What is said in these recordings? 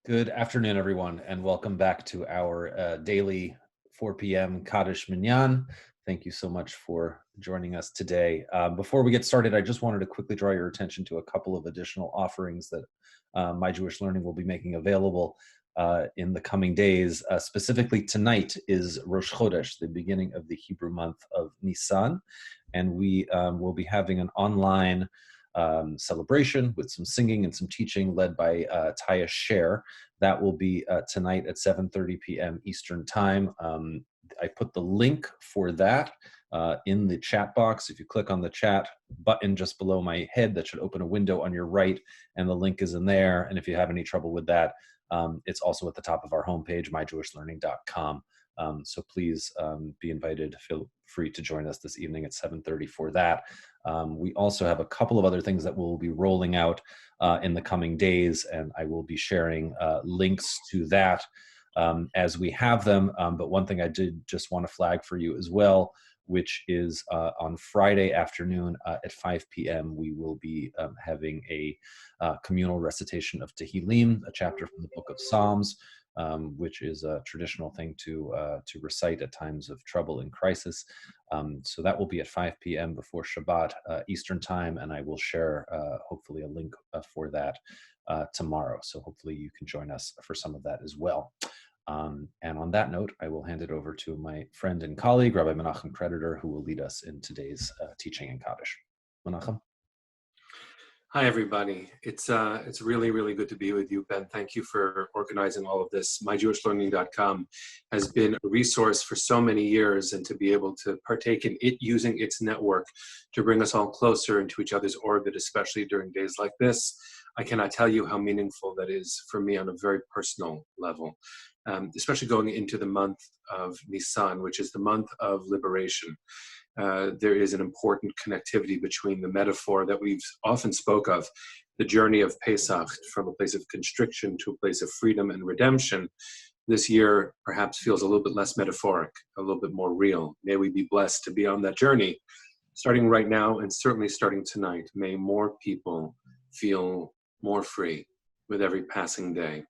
Good afternoon, everyone, and welcome back to our daily 4 p.m. Kaddish Minyan. Thank you so much for joining us today. Before we get started, I just wanted to quickly draw your attention to a couple of additional offerings that My Jewish Learning will be making available in the coming days. Specifically, tonight is Rosh Chodesh, the beginning of the Hebrew month of Nisan, and we will be having an online celebration with some singing and some teaching led by Taya Sher. That will be tonight at 7:30 p.m. Eastern Time. I put the link for that in the chat box. If you click on the chat button just below my head, that should open a window on your right, and the link is in there. And if you have any trouble with that, it's also at the top of our homepage, myjewishlearning.com. So please be invited. Feel free to join us this evening at 7:30 for that. We also have a couple of other things that we'll be rolling out in the coming days, and I will be sharing links to that as we have them. But one thing I did just want to flag for you as well, which is on Friday afternoon at 5 p.m., we will be having a communal recitation of Tehillim, a chapter from the book of Psalms, which is a traditional thing to recite at times of trouble and crisis. So that will be at 5 p.m. before Shabbat Eastern Time, and I will share hopefully a link for that tomorrow. So hopefully you can join us for some of that as well. And on that note, I will hand it over to my friend and colleague, Rabbi Menachem Creditor, who will lead us in today's teaching in Kaddish. Menachem. Hi, everybody. It's really, really good to be with you, Ben. Thank you for organizing all of this. MyJewishLearning.com has been a resource for so many years, and to be able to partake in it using its network to bring us all closer into each other's orbit, especially during days like this, I cannot tell you how meaningful that is for me on a very personal level, especially going into the month of Nisan, which is the month of liberation. There is an important connectivity between the metaphor that we've often spoke of, the journey of Pesach from a place of constriction to a place of freedom and redemption. This year perhaps feels a little bit less metaphoric, a little bit more real. May we be blessed to be on that journey, starting right now and certainly starting tonight. May more people feel more free with every passing day.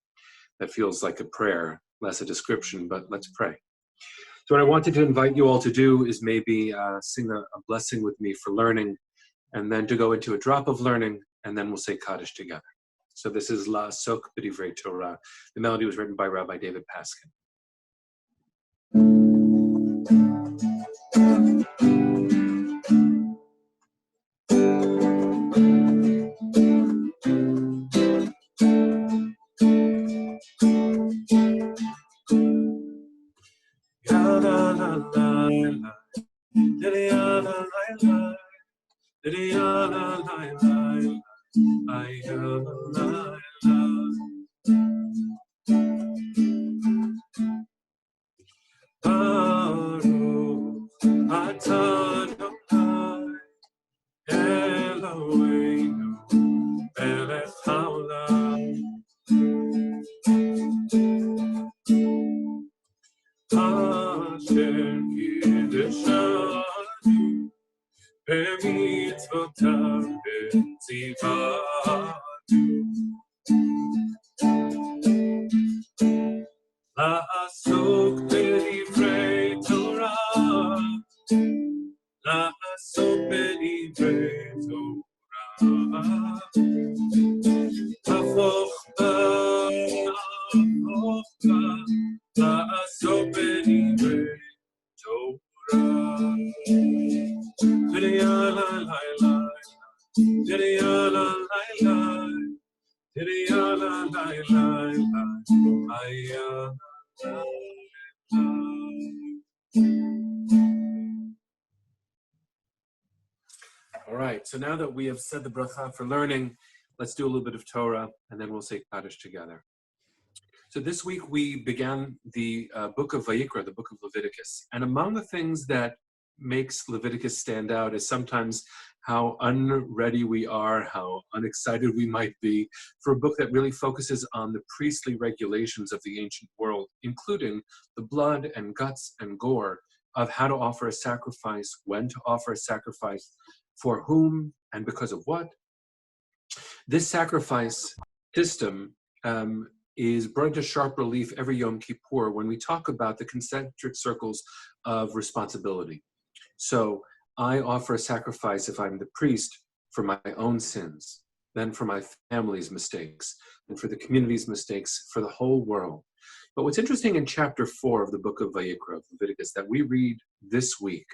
That feels like a prayer, less a description, but let's pray. So what I wanted to invite you all to do is maybe sing a blessing with me for learning, and then to go into a drop of learning, and then we'll say Kaddish together. So this is La Sok B'divrei Torah. The melody was written by Rabbi David Paskin. All right, so now that we have said the bracha for learning, let's do a little bit of Torah, and then we'll say Kaddish together. So this week we began the book of Vayikra, the book of Leviticus. And among the things that makes Leviticus stand out is sometimes how unready we are, how unexcited we might be for a book that really focuses on the priestly regulations of the ancient world, including the blood and guts and gore of how to offer a sacrifice, when to offer a sacrifice, for whom, and because of what. This sacrifice system is brought into sharp relief every Yom Kippur when we talk about the concentric circles of responsibility. So I offer a sacrifice if I'm the priest for my own sins, then for my family's mistakes, and for the community's mistakes, for the whole world. But what's interesting in chapter 4 of the book of Vayikra, of Leviticus, that we read this week,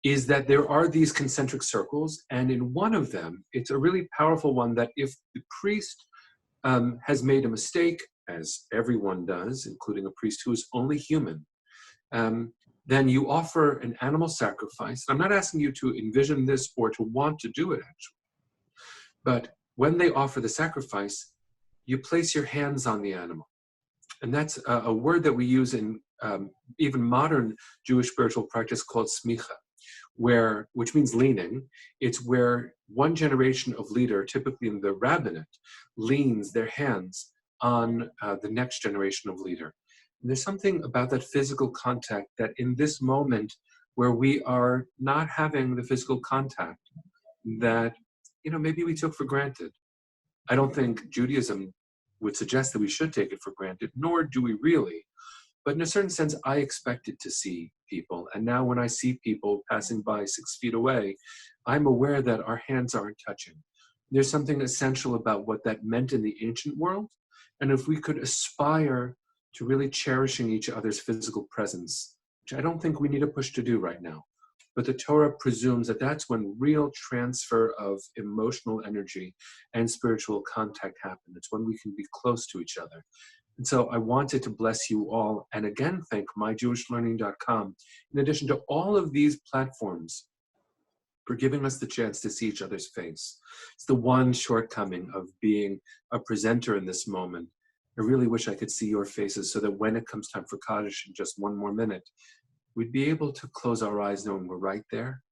is that there are these concentric circles, and in one of them, it's a really powerful one that if the priest has made a mistake, as everyone does, including a priest who is only human, then you offer an animal sacrifice. I'm not asking you to envision this or to want to do it, actually. But when they offer the sacrifice, you place your hands on the animal. And that's a word that we use in even modern Jewish spiritual practice called smicha, which means leaning. It's where one generation of leader, typically in the rabbinate, leans their hands on the next generation of leader. And there's something about that physical contact that in this moment where we are not having the physical contact that, maybe we took for granted. I don't think Judaism would suggest that we should take it for granted, nor do we really. But in a certain sense, I expected to see people. And now when I see people passing by 6 feet away, I'm aware that our hands aren't touching. There's something essential about what that meant in the ancient world. And if we could aspire to really cherishing each other's physical presence, which I don't think we need a push to do right now. But the Torah presumes that that's when real transfer of emotional energy and spiritual contact happen. It's when we can be close to each other. And so I wanted to bless you all, and again, thank myjewishlearning.com, in addition to all of these platforms, for giving us the chance to see each other's face. It's the one shortcoming of being a presenter in this moment. I really wish I could see your faces so that when it comes time for Kaddish in just one more minute, we'd be able to close our eyes knowing we're right there.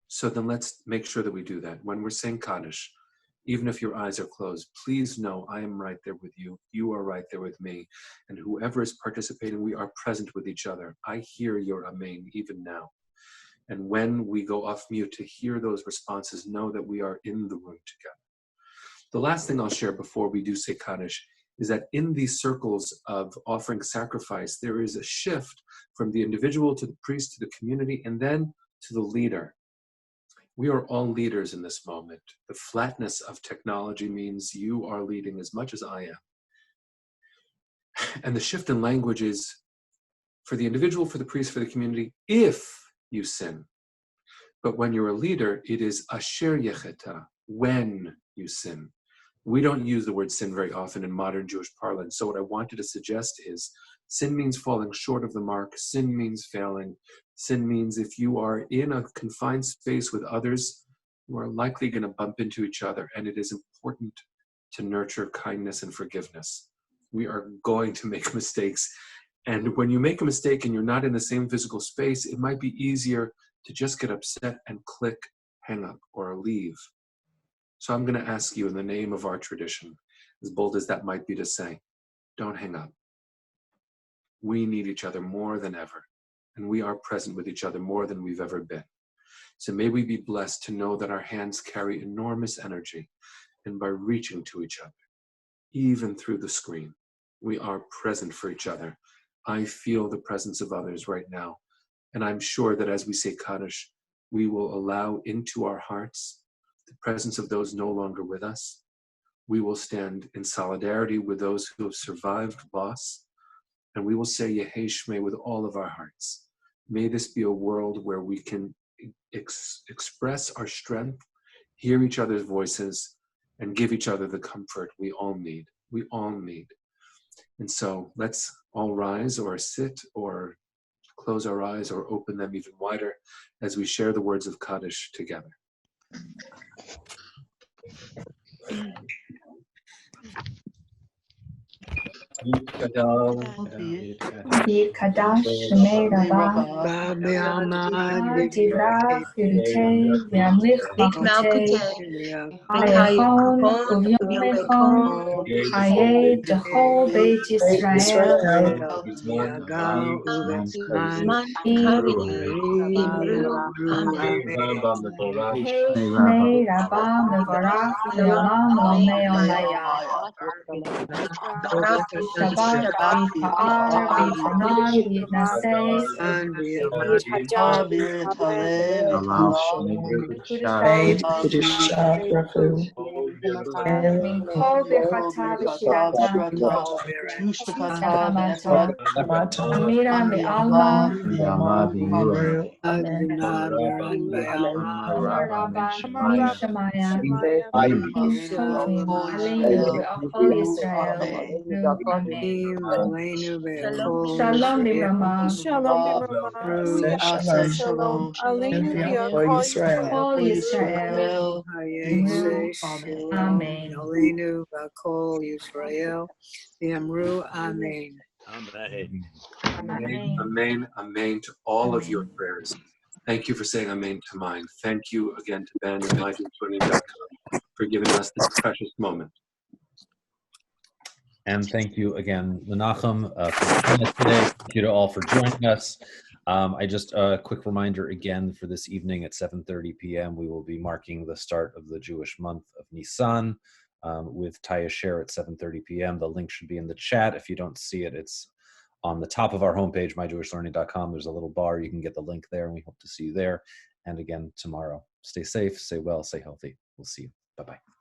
So then let's make sure that we do that. When we're saying Kaddish, even if your eyes are closed, please know I am right there with you. You are right there with me. And whoever is participating, we are present with each other. I hear your amen even now. And when we go off mute to hear those responses, know that we are in the room together. The last thing I'll share before we do say Kaddish is that in these circles of offering sacrifice, there is a shift from the individual to the priest to the community and then to the leader. We are all leaders in this moment. The flatness of technology means you are leading as much as I am. And the shift in language is for the individual, for the priest, for the community, if you sin. But when you're a leader, it is asher yecheta, when you sin. We don't use the word sin very often in modern Jewish parlance. So what I wanted to suggest is sin means falling short of the mark. Sin means failing. Sin means if you are in a confined space with others, you are likely going to bump into each other. And it is important to nurture kindness and forgiveness. We are going to make mistakes. And when you make a mistake and you're not in the same physical space, it might be easier to just get upset and click, hang up, or leave. So I'm going to ask you in the name of our tradition, as bold as that might be to say, don't hang up. We need each other more than ever, and we are present with each other more than we've ever been. So may we be blessed to know that our hands carry enormous energy, and by reaching to each other, even through the screen, we are present for each other. I feel the presence of others right now, and I'm sure that as we say Kaddish, we will allow into our hearts the presence of those no longer with us. We will stand in solidarity with those who have survived loss, and we will say Yehei Shmei with all of our hearts. May this be a world where we can express our strength, hear each other's voices, and give each other the comfort we all need. We all need. And so let's all rise or sit or close our eyes or open them even wider as we share the words of Kaddish together. Kaddish Shemei Rabbah Tivrach Yuditei V'Yamlich Malkutei Hayachon Uvyom Lechon Hayei B'chol Beit Yisrael Shmei Rabbah Mevarach Leolam Lomei Olayah Shabbat V'Pa'ar V'Chanan V'Yitnaseh Min Kol B'Chata V'Shirata Shamata Amira V'Alma Amen. Amar Rabba Shemaya Kim Tovim Aleinu Ve'Achol Yisrael Amen. Shalom B'Brama Shalom. Kol Yisrael Amen. Amen. Amen to all of your prayers. Thank you for saying amen to mine. Thank you again to Ben and MyJewishLearning.com for giving us this precious moment. And thank you again, Menachem, for joining us today. Thank you to all for joining us. I just a quick reminder again for this evening at 7:30 p.m. we will be marking the start of the Jewish month of Nisan with Taya Share at 7:30 p.m. The link should be in the chat. If you don't see it, it's on the top of our homepage, MyJewishLearning.com. There's a little bar. You can get the link there, and we hope to see you there. And again, tomorrow. Stay safe, stay well, stay healthy. We'll see you. Bye-bye.